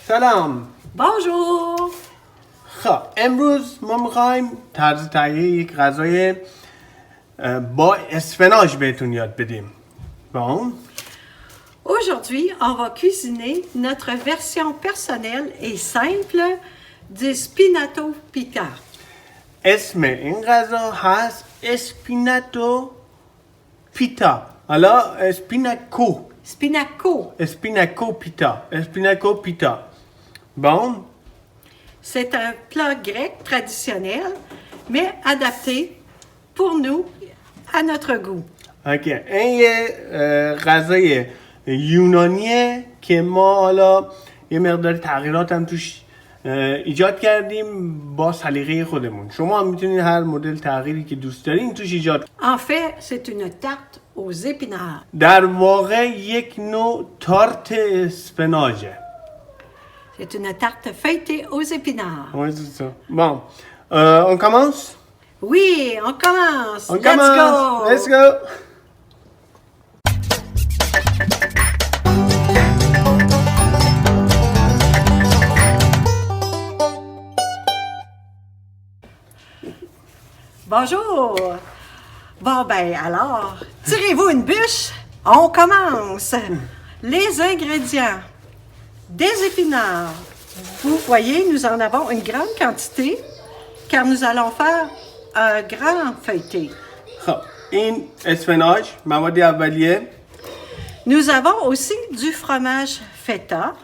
سلام. Bonjour. خب امروز ما میخوایم طرز تهیه یک غذای با اسفناج بهتون یاد بدیم. Bon. Aujourd'hui, on va cuisiner notre version personnelle et simple du spinato pita. اسم این غذا هست اسپیناتو پیتا. حالا اسپیناکو پیتا. Bon. C'est un plat grec traditionnel, mais adapté pour nous, à notre goût. اوکی. این یه غذای یونانیه که ما حالا یه مقدار تغییرات هم توش ایجاد کردیم با سلیقه خودمون. شما هم میتونید هر مدل تغییری که دوست دارین توش ایجاد. En fait, c'est une tarte aux épinards. در واقع یک نوع تارت اسفناجه. C'est une tarte feuilletée aux épinards. Ouais, c'est ça. Bon, on commence? Oui, on commence. On Let's commence. go. Let's go. Bonjour. Bon, ben alors, tirez-vous une bûche. On commence. Les ingrédients. Des épinards. Vous voyez, nous en avons une grande quantité car nous allons faire un grand feuilleté. خب این اسفناج مواد اولیه. Nous avons aussi du fromage feta.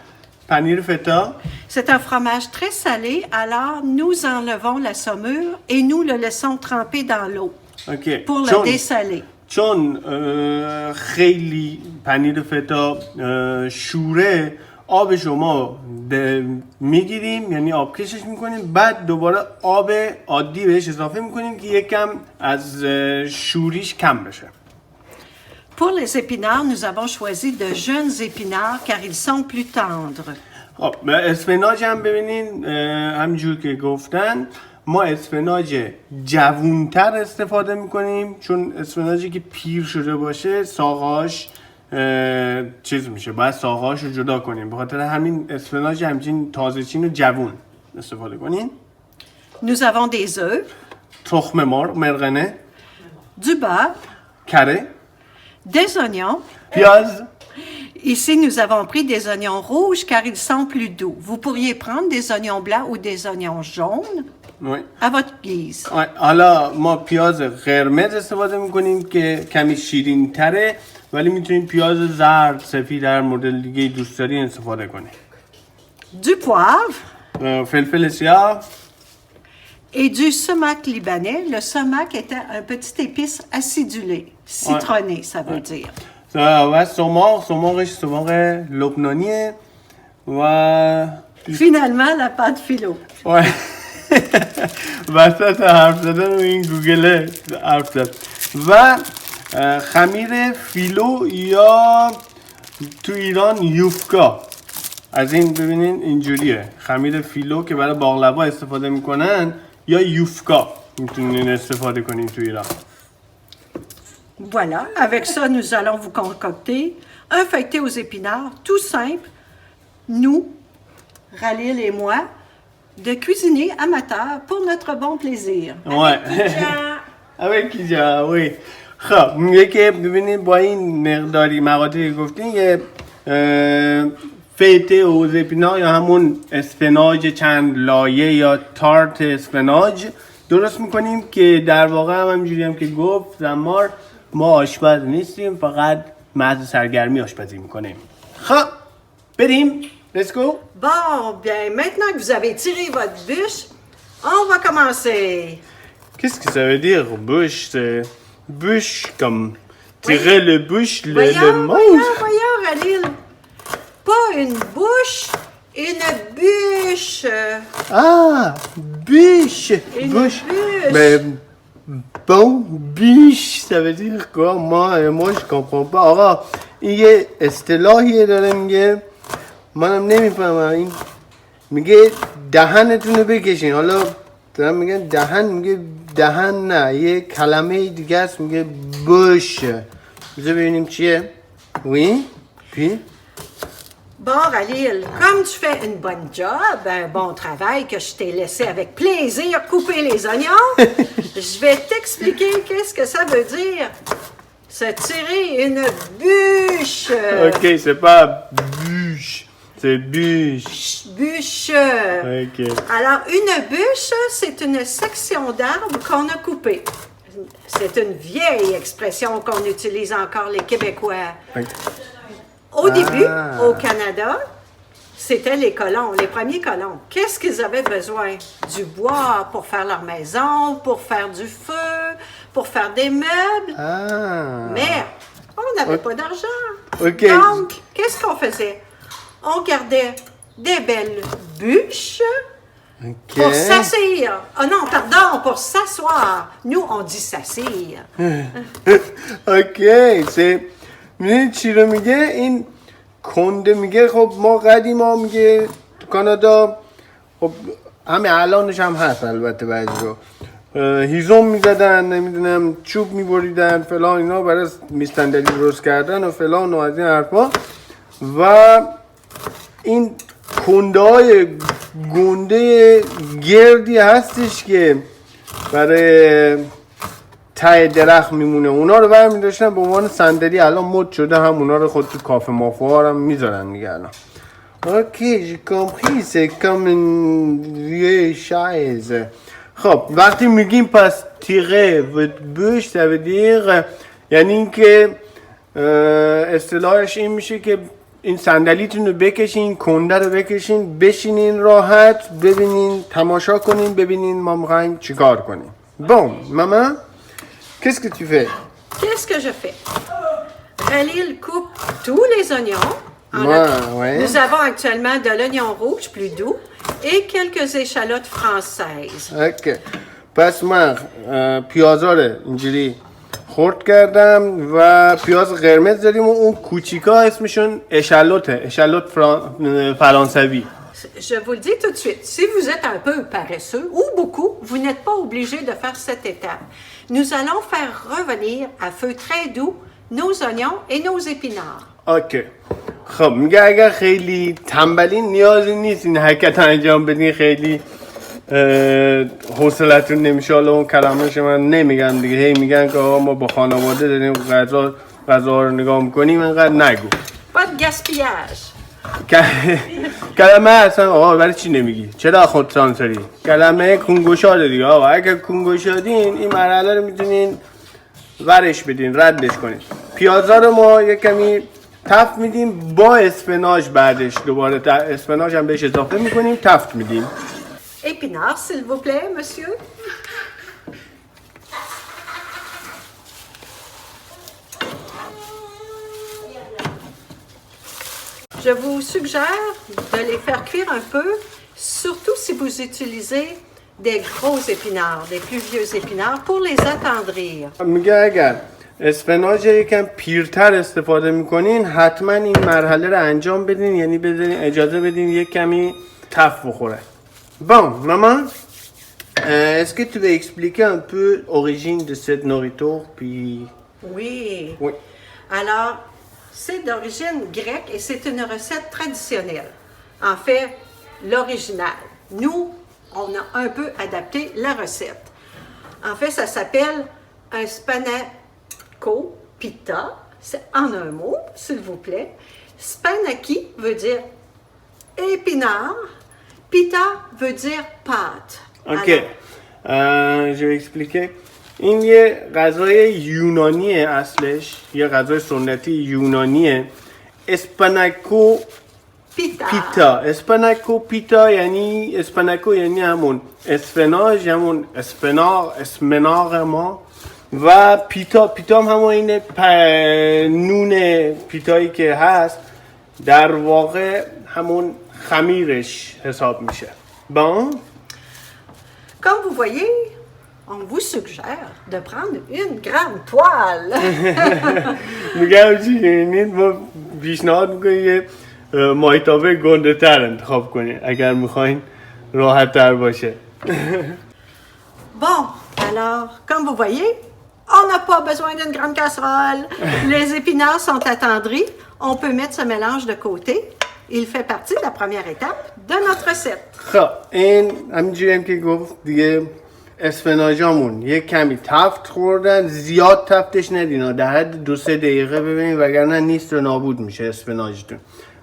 پنیر فتا. C'est un fromage très salé, alors nous enlevons la saumure et nous le laissons tremper dans l'eau اوکی. pour le dessaler. چون خیلی پنیر فتا شوره، آب شما میگیریم، یعنی آب کشش میکنیم، بعد دوباره آب عادی بهش اضافه میکنیم که یکم از شوریش کم بشه. Pour les épinards, nous avons choisi de jeunes épinards car ils sont plus tendres. خب اسفناج هم ببینین همینجور که گفتن ما اسفناج جوونتر استفاده میکنیم، چون اسفناجی که پیر شده باشه ساقهاش چیز میشه، باید ساقهاش رو جدا کنیم، به خاطر همین اسفناج همچین تازه چین و جوون استفاده کنین. Nous avons des œufs, تخم مرغ، مرغنه، du beurre, کره، des oignons. پیاز. Ici, nous avons pris des oignons rouges car ils sont plus doux. Vous pourriez prendre des oignons blancs ou des oignons jaunes à votre guise. حالا ما پیاز قرمز استفاده میکنیم که کمی شیرین تره، ولی میتونید پیاز زرد، سفید، هر مدل دیگه دوست دارین استفاده کنید. Du poivre فلفل سیاه et du sumac libanais. Le sumac était un petit épice acidulé, citronné, ça veut dire. و سماقش سماق لبنانیه و Finalement, la pâte philo. وسط حرف زدن و این گوگل حرف زد. و خمیر فیلو یا تو ایران یوفکا، از این ببینین اینجوریه، خمیر فیلو که برای باقلوا استفاده میکنن یا یوفکا میتونین استفاده کنین تو ایران. Voilà, avec ça, nous allons vous concocter un feuilleté aux épinards, tout simple. Nous, Khalil et moi, de cuisiniers amateurs pour notre bon plaisir. Ouais. Avec Kija, oui. خب میگه که ببینید با این مقداری مقادیری گفتین یه فیته اوز اپینا یا همون اسفناج چند لایه یا تارت اسفناج درست میکنیم که در واقع هم همینجوری هم که گفت زمار ما آشپز نیستیم، فقط محض سرگرمی آشپزی میکنیم. خب بریم. Let's go. Bon, bien, maintenant que vous avez tiré votre bûche, on va commencer. Qu'est-ce que ça veut dire, bûche? C'est bûche comme tirer le bûche, le mange. Voyons, Khalil. Pas une bouche, une bûche. Ah, bûche. Une Bûche. bûche. Mais bon, bûche, ça veut dire quoi? Moi je comprends pas. آقا این یه اصطلاحیه داره میگه، منم نمیفهمم. این میگه دهنتون رو بکشین. حالا دارم میگن دهن، میگه دهن نه، یه کلمه دیگه است میگه بوش. بذار ببینیم چیه. وی پی Bon, Khalil, comme tu fais une bonne job, un bon travail que je t'ai laissé avec plaisir couper les oignons, je vais t'expliquer qu'est-ce que ça veut dire se tirer une bûche. Ok, c'est pas bûche, c'est bûche. Bûche. Ok. Alors, une bûche, c'est une section d'arbre qu'on a coupée. C'est une vieille expression qu'on utilise encore les Québécois. Ok. Au début, Ah. au Canada, c'était les colons, les premiers colons. Qu'est-ce qu'ils avaient besoin? Du bois pour faire leur maison, pour faire du feu, pour faire des meubles. Ah. Mais on n'avait Ok. pas d'argent. Ok. Donc, qu'est-ce qu'on faisait? On gardait des belles bûches Ok. pour s'asseoir. Ah non, pardon, pour s'asseoir. Nous, on dit s'asseoir. اوکی میدونی چی رو میگه این کنده میگه خب ما قدیما میگه تو کانادا خب همه الانش هم هست البته بعضی رو هیزم میزدن نمیدونم چوب میبریدن فلان اینا برای میستندلی درست کردن و فلان و از این حرفا و این کنده های گنده گردی هستش که برای ته درخت میمونه اونا رو برمی داشتن به عنوان صندلی الان مد شده هم اونا رو خود تو کافه مافوها هم میذارن دیگه الان اوکی j'ai compris c'est comme une vieille chaise خب وقتی میگیم پس تیغه و بوش ça veut dire یعنی اینکه اصطلاحش این میشه که این صندلیتون رو بکشین کنده رو بکشین بشینین راحت ببینین تماشا کنین ببینین ما میخوایم چیکار کنیم bon maman qu'est-ce que tu fais Qu'est-ce que je fais? Khalil coupe tous les oignons. Ouais. Nous avons actuellement de l'oignon rouge plus doux et quelques échalotes françaises. اوکی پس من پیازا رو اینجوری خرد کردم و پیاز قرمز داریم و اون کوچیکا اسمشون اشالوت فرانسوی Je vous le dis tout de suite, si vous êtes un peu paresseux ou beaucoup, vous n'êtes pas obligé de faire cette étape. Nous allons faire revenir à feu très doux nos oignons et nos épinards. اوکی خب میگه اگر خیلی تنبلین نیازی نیست این حرکت انجام بدین خیلی حوصلتون نمیشه حالا اون کلمه‌ش من نمیگم دیگه هی میگن که آقا ما با خانواده داریم غذا رو نگاه میکنیم اینقدر نگو Pas de gaspillage. کلمه اصلا آقا برای چی نمیگی چرا خودسانسوری کلمه کنگوشاده دیگه آقا اگر کنگوشادین این مرحله رو میتونین ورش بدین ردش کنین پیازا رو ما یه کمی تفت میدیم با اسفناج بعدش دوباره اسفناج هم بهش اضافه میکنیم تفت میدیم Épinards, s'il vous plaît, monsieur. Je vous suggère de les faire cuire un peu, surtout si vous utilisez des gros épinards, des plus vieux épinards, pour les attendrir. میگه اگر اسفناج یکم پیرتر استفاده میکنین حتما این مرحله رو انجام بدین یعنی بدین اجازه بدین یک کمی تف بخوره Bon, maman, est-ce que tu veux expliquer un peu l'origine de cette nourriture puis... Oui. Oui. Alors, c'est d'origine grecque et c'est une recette traditionnelle. En fait, l'original. Nous, on a un peu adapté la recette. En fait, ça s'appelle un spanakopita. C'est en un mot, s'il vous plaît. Spanaki veut dire épinard. Pita veut dire pâte. Ok. Je vais expliquer. این یه غذای یونانیه اصلش یه غذای سنتی یونانیه اسپاناکو پیتا اسپاناکو پیتا یعنی اسپاناکو یعنی همون اسفناج همون اسمناغ ما و پیتا هم همون این نون پیتایی که هست در واقع همون خمیرش حساب میشه Bon. Comme vous voyez, on vous suggère de prendre une grande poêle. میگم چی یعنی ما پیشنهاد میکنیم یه مایتابه گنده تر انتخاب کنیم اگر میخواین راحت تر باشه Bon, alors, comme vous voyez, on n'a pas besoin d'une grande casserole. Les épinards sont attendris. On peut mettre ce mélange de côté Il fait partie de la première étape de notre recette. خب این همینجوری هم که گفت دیگه اسفناجامون یه کمی تفت خوردن، زیاد تفتش ندین، در حد 2-3 دقیقه ببینید وگرنه نیست و نابود میشه اسفناجتون.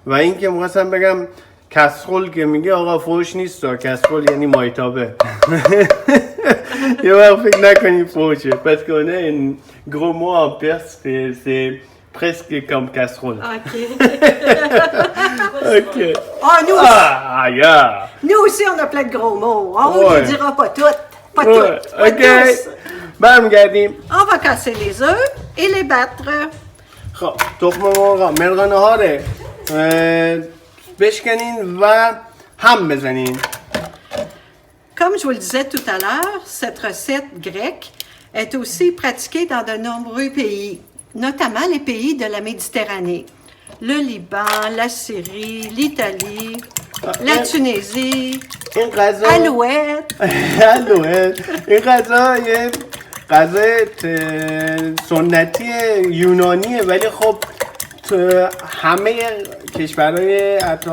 و این که می‌خواستم بگم کسخل که میگه آقا فوش نیست، کسخل یعنی مایتابه. یه وقت فکر نکنی فوشه parce qu'on a un gros mot en perse, c'est presque comme casserole. OK. Ok. Nous aussi, yeah. nous aussi, on a plein de gros mots. On ne Ouais. les dira pas toutes. Pas Ouais, toutes. Pas ok. tous. برمیگردیم. On va casser les œufs et les battre. خب تخم مرغ مرغانه ها رو بشکنین و هم بزنین. Comme je vous le disais tout à l'heure, cette recette grecque est aussi pratiquée dans de nombreux pays, notamment les pays de la Méditerranée. Le Liban, la Syrie, l'Italie, la Tunisie, این غذا Alouette. این غذا یه غذای سنتی یونانیه، ولی خب تو همه کشورهای حتی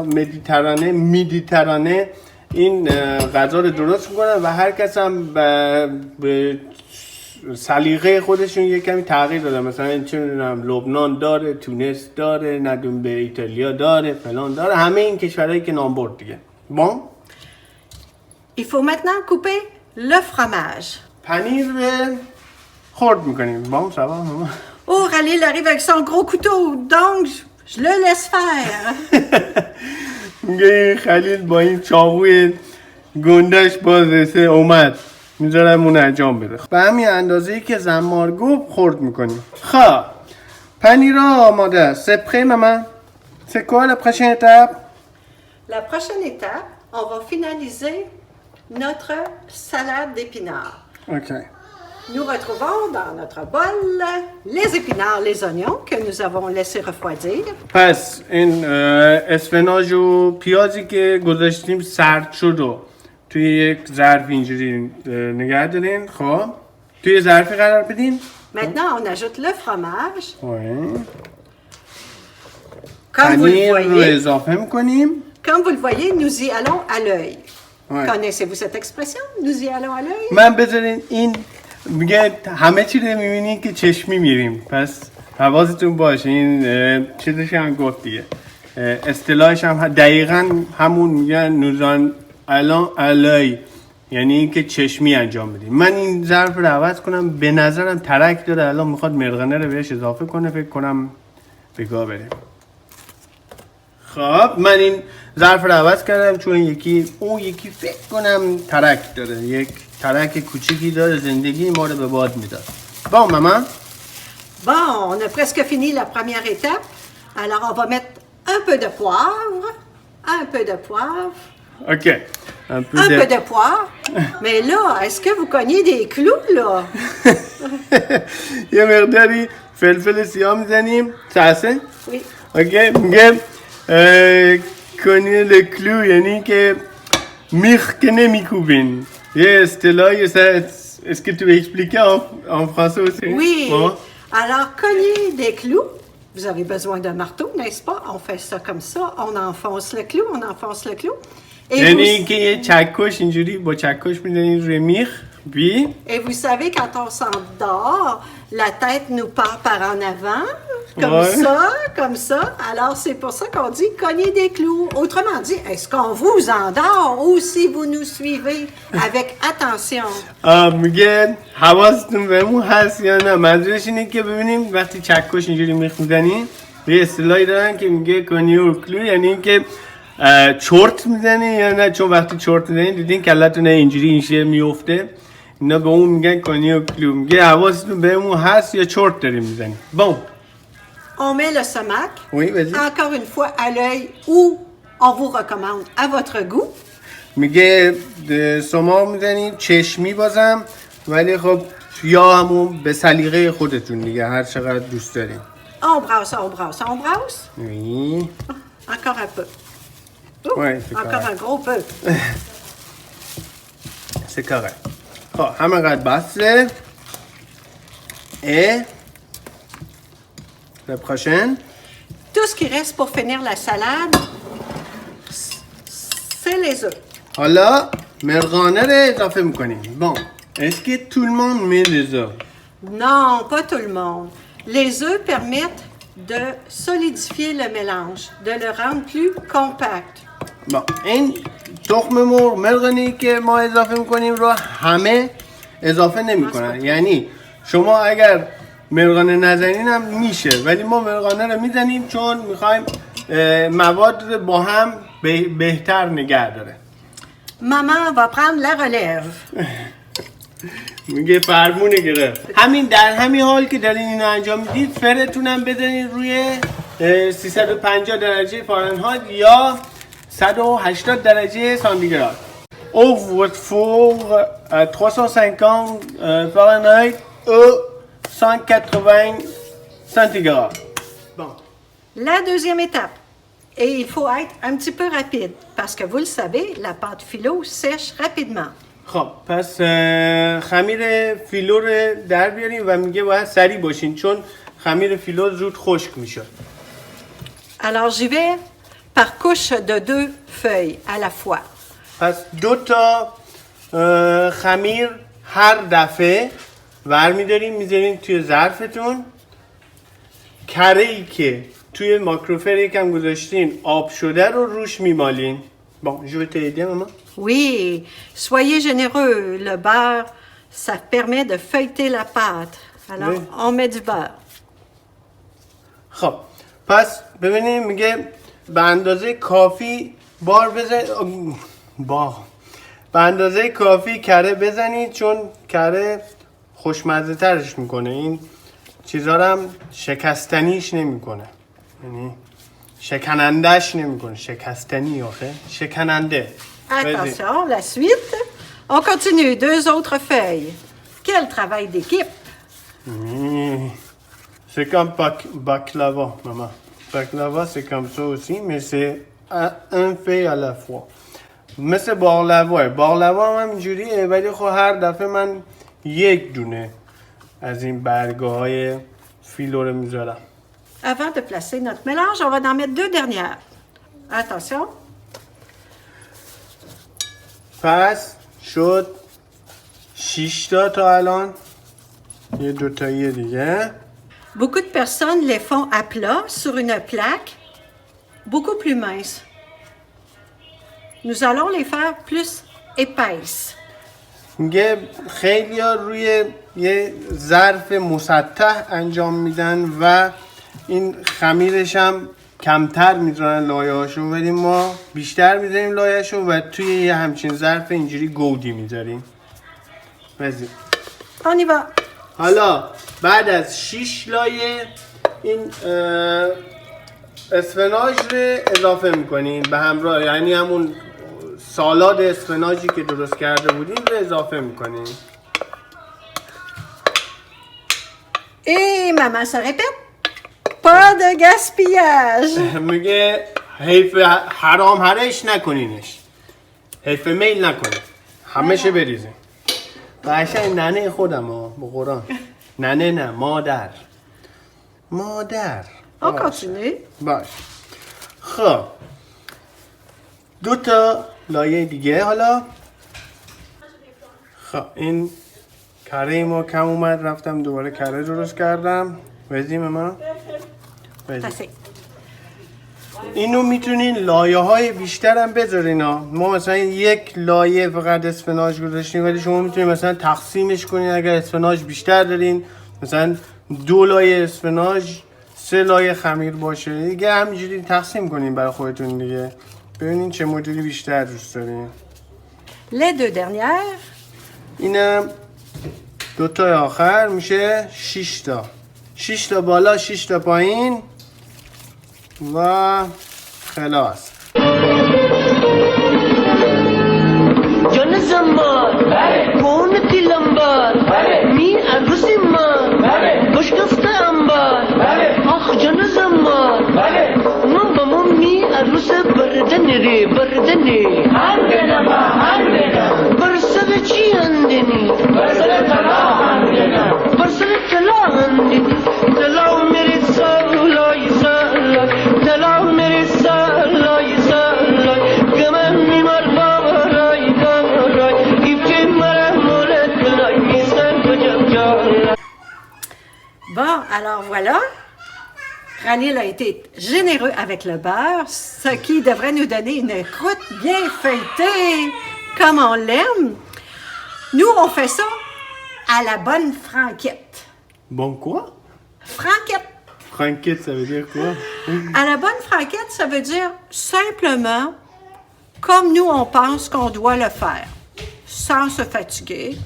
مدیترانه این غذا رو درست میکنن و هر کس هم به سلیقه خودشون یه کمی تغییر داده. مثلا چه میدونم لبنان داره، تونس داره، ندون به ایتالیا داره، فلان داره، همه این کشورهایی که نام برد دیگه. bon Il faut maintenant couper le fromage. پنیر رو خرد میکنیم. bon ça va maman. Oh, Khalil arrive avec son gros couteau, donc je le laisse faire. میگه خلیل با این چاقوی گندش باز رسه اومد، میذارم اون انجام بده. به همین اندازه‌ای که زمار گفت خرد میکنیم. خب پنیرها آماده است. C'est prêt maman? C'est quoi la prochaine étape? La prochaine étape, on va finaliser notre salade d'épinards. Ok. Nous retrouvons dans notre bol les épinards, les oignons que nous avons laissés refroidir. پس این اسفناج و پیازی که گذاشتیم سرد شد و توی یک ظرف اینجوری نگه دارین. خب توی ظرفی قرار بدین. Maintenant, on ajoute le fromage. Ouais. Comme vous le پنیر رو voyez, اضافه میکنیم. comme vous le voyez, nous y allons à l'œil. Ouais. Connaissez-vous cette expression? Nous y allons à l'œil? من بذارین این میگه همه چی رو میبینین که چشمی میریم، پس حواستون باشه. این چیزش هم گفت دیگه، اصطلاحش هم دقیقا همون میگن نوزان الان علای، یعنی اینکه چشمی انجام بدیم. من این ظرف رو عوض کنم، به نظرم ترک داره، الان میخواد مرغنه رو بهش اضافه کنه، فکر کنم بگاه بریم. خب من این ظرف رو عوض کردم چون یکی فکر کنم ترک داره، یک ترک کوچیکی داره، زندگی ما رو به باد میداد. Bon maman. Bon, on a presque fini la première étape. Alors, on va mettre un peu de poivre, un peu de poivre, Ok. Un peu un de... peu de poivre. Mais là, est-ce que vous cognez des clous, là? یه مقداری فلفل سیاه میزنیم. ساسه؟ Oui. اوکی. میگم کنی لکلو یعنی که میخ که نمیکوبین. یه اصطلاحی est-ce que tu veux expliquer en français aussi? Oui. Bon. Alors, cogner des clous. Vous avez besoin d'un marteau, n'est-ce pas? On fait ça comme ça. On enfonce le clou, on enfonce le clou. Et یعنی که یه چکش اینجوری با چکش میزنید روی میخ. Puis, et vous savez, quand on s'endort, la tête nous part par en avant, comme ça. Alors, c'est pour ça qu'on dit cogner des clous. Autrement dit, est-ce qu'on vous endort ou si vous nous suivez avec attention? میگه حواستون بهمون هست یا نه؟ منظورش اینه که ببینیم وقتی چکش اینجوری میخ میزنین، یه اصطلاحی دارن که میگه کنیو کلو، یعنی اینکه چرت میزنی یا نه. چون وقتی چرت میزنی دیدین کلتون اینجوری این شیر میفته، اینا به اون میگن کنیو کلو. میگه حواستون بهمون هست یا چرت داریم میزنیم. bon. On met le sumac, Oui, vas-y. encore une fois à l'œil ou on vous recommande à votre goût. میگه سماق میزنیم چشمی بازم، ولی خب یا همون به سلیقه خودتون دیگه، هر چقدر دوست دارین. On brasse, on brasse, on brasse. Oui. Encore un peu. Ouais, c'est Encore correct. un gros peu. C'est correct. خب همینقدر بسه. Et la prochaine. Tout ce qui reste pour finir la salade, c'est les œufs. حالا مرغانه رو اضافه میکنیم. Bon, est-ce que tout le monde met les œufs? Non, pas tout le monde. Les œufs permettent de solidifier le mélange, de le rendre plus compact. با این تخم مرغ مرغانی که ما اضافه میکنیم رو همه اضافه نمیکنن. یعنی شما اگر مرغانه نزنین هم میشه، ولی ما مرغانه رو میزنیم چون میخوایم مواد با هم بهتر نگه داره. Maman va prendre la relève. میگه فرمونه گرفت. در همین حال که دارین اینو انجام میدید فرتونم بزنید روی 350 درجه فارنهایت یا 180 درجه سانتیگراد. Ouvre votre four à 350 Fahrenheit ou 180 centigrades. Bon. La deuxième étape. Et il faut être un petit peu rapide parce que vous le savez, la pâte philo sèche rapidement. خب پس خمیر فیلو رو در بیاریم و میگه باید سریع باشین چون خمیر فیلو زود خشک میشه. Alors j'y vais par couche de 2 feuilles à la fois. پس 2 تا خمیر هر دفعه برمیداریم میذاریم توی ظرفتون. کره ای که توی ماکروفر یکم گذاشتین آب شده رو روش میمالین. Bon, je vais t'aider, maman. Oui, soyez généreux. Le beurre, ça permet de feuilleter la pâte. Alors, Oui. on met du beurre. خب پس ببینیم میگه به اندازه کافی به اندازه کافی کره بزنید چون کره خوشمزه ترش میکنه. این چیزا رو هم شکستنیش نمیکنه، یعنی شکنندش نمیکنه. شکستنی آخه شکننده. Attention, la suite. On continue. 2 autres feuilles. Quel travail d'équipe. C'est comme baklava, maman. Baklava, c'est comme ça aussi, mais c'est un fait à la fois. مثل باقلوا. باقلوا هم اینجوریه، ولی خب هر دفعه من یک دونه از این برگه های فیلو رو میذارم. Avant de placer notre mélange, on va en mettre 2 dernières. Attention. پس شد 6 تا الان. یه 2 تایی دیگه. Beaucoup de personnes les font à plat sur une plaque beaucoup plus mince. Nous allons les faire plus épaisses. میگه خیلی ها روی یه ظرف مسطح انجام میدن و این خمیرش هم کمتر میذارن لایه‌هاشو، ولی ما بیشتر میذاریم لایه‌شو و توی یه همچین ظرف اینجوری گودی میذاریم. بزید. On y va. حالا بعد از 6 لایه این اسفناج رو اضافه میکنین به همراه، یعنی همون سالاد اسفناجی که درست کرده بودیم رو اضافه میکنین. Et maman se répète. Pas de gaspillage. میگه حیف حرام هرش نکنینش، حیف میل نکنین، همشه بریزین. قشنگ ننه خودم ها به قرآن. ننه نه، مادر. On continue. باش. خب 2 تا لایه دیگه. حالا خب این کره ما کم اومد، رفتم دوباره کره درست کردم. وزیم ما Assez. اینو میتونین لایه های بیشتر هم بذارین ها. ما مثلا 1 لایه فقط اسفناج گذاشتیم، ولی شما میتونین مثلا تقسیمش کنین. اگر اسفناج بیشتر دارین مثلا 2 لایه اسفناج 3 لایه خمیر باشه دیگه، همینجوری تقسیم کنین برای خودتون دیگه. ببینین چه مدلی بیشتر دوست دارین. Les 2 dernières. اینم 2 تا آخر میشه 6 تا. 6 تا بالا 6 تا پایین و خلاص. جان زمان کون تیلمبار می عروسی من گوش گفته انبار آخ جان زمان من با من می عروس بردنی برسد چی اندنی برسد طلا اندنی طلا میری سالای طلا میری سالای گمن میمار Alors voilà, Ranil a été généreux avec le beurre, ce qui devrait nous donner une croûte bien feuilletée, comme on l'aime. Nous, on fait ça à la bonne franquette. Bon quoi? Franquette. Franquette, ça veut dire quoi? À la bonne franquette, ça veut dire simplement comme nous, on pense qu'on doit le faire, sans se fatiguer,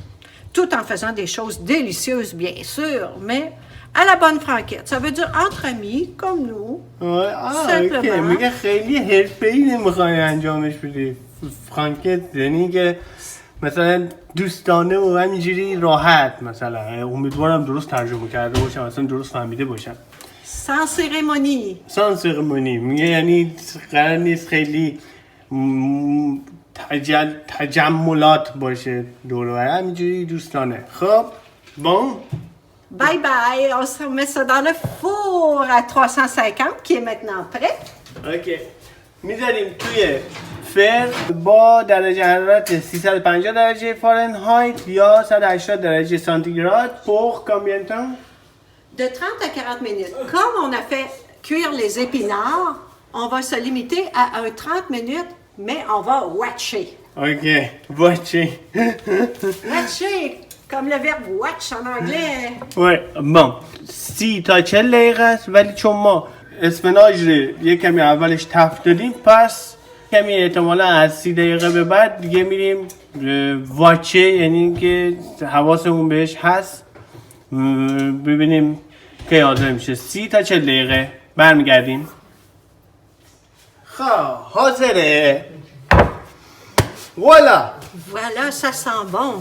tout en faisant des choses délicieuses, bien sûr, mais à la bonne franquette. Ça veut dire entre amis, comme nous. اوکی Simplement. میگه خیلی حرفه‌ای نمیخوای انجامش بدی فرانکت یعنی که مثلا دوستانه و همینجوری راحت مثلا امیدوارم درست ترجمه کرده باشم اصلا درست فهمیده باشم Sans cérémonie. سان سرمونی میگه یعنی قرار نیست خیلی تجملات باشه دور و بر همینجوری دوستانه خب bon Bye bye. On se remet ça dans le four à 350 qui est maintenant prêt. اوکی میذاریم توی فر با درجه حرارت 350 درجه فارنهایت یا 180 درجه سانتیگراد pour combien de temps? De 30 à 40 minutes. Comme on a fait cuire les épinards, on va se limiter à un 30 minutes, mais on va watcher. اوکی باشه Watcher, comme le verbe watch en anglais. bon 30 تا 40 دقیقه است ولی چون ما اسفناج رو یه کمی اولش تفت دادیم پس کمی احتمالا از 30 دقیقه به بعد دیگه میریم واچه یعنی که حواسمون بهش هست ببینیم که حاضر میشه 30 تا 40 دقیقه برمیگردیم خب حاضره voilà Voilà, ça sent bon.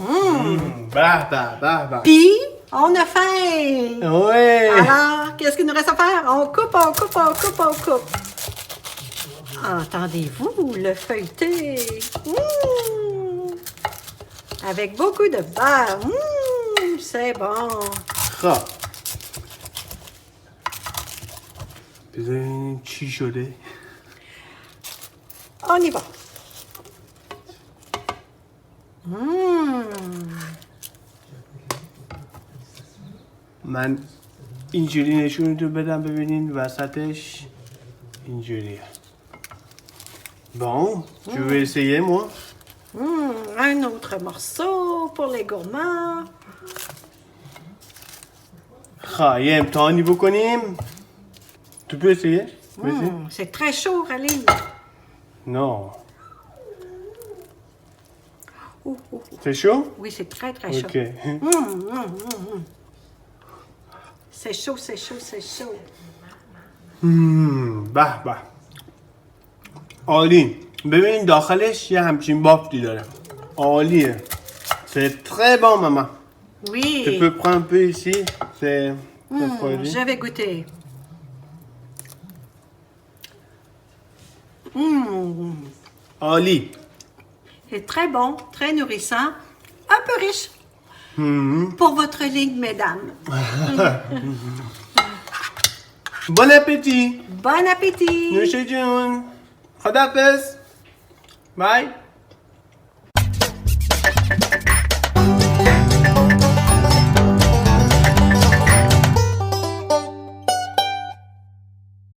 به به به به Puis, on a faim. ouais Alors, qu'est-ce qu'il nous reste à faire? On coupe, on coupe, on coupe, on coupe. Entendez-vous le feuilleté? Avec beaucoup de beurre. C'est bon. خب بذارین چی شده On y va. من اینجوری نشونتون بدم ببینین وسطش اینجوریه bon tu veux essayer moi Un autre morceau pour les gourmands. خب یه امتحانی بکنیم tu peux essayer Vas-y. C'est très chaud, Raleigh. non Ouh, ouh, ouh. c'est chaud Oui, c'est très, très chaud. ok C'est chaud, c'est chaud, c'est chaud. به به عالی ببین داخلش یه همچین بافتی داره عالیه c'est très bon maman Oui. tu peux prendre un peu ici c'est refroidi. Je vais goûter. عالی C'est très bon, très nourrissant, un peu riche. Pour votre ligne, mesdames. bon appétit Bon appétit! نوش جون خداحافظ بای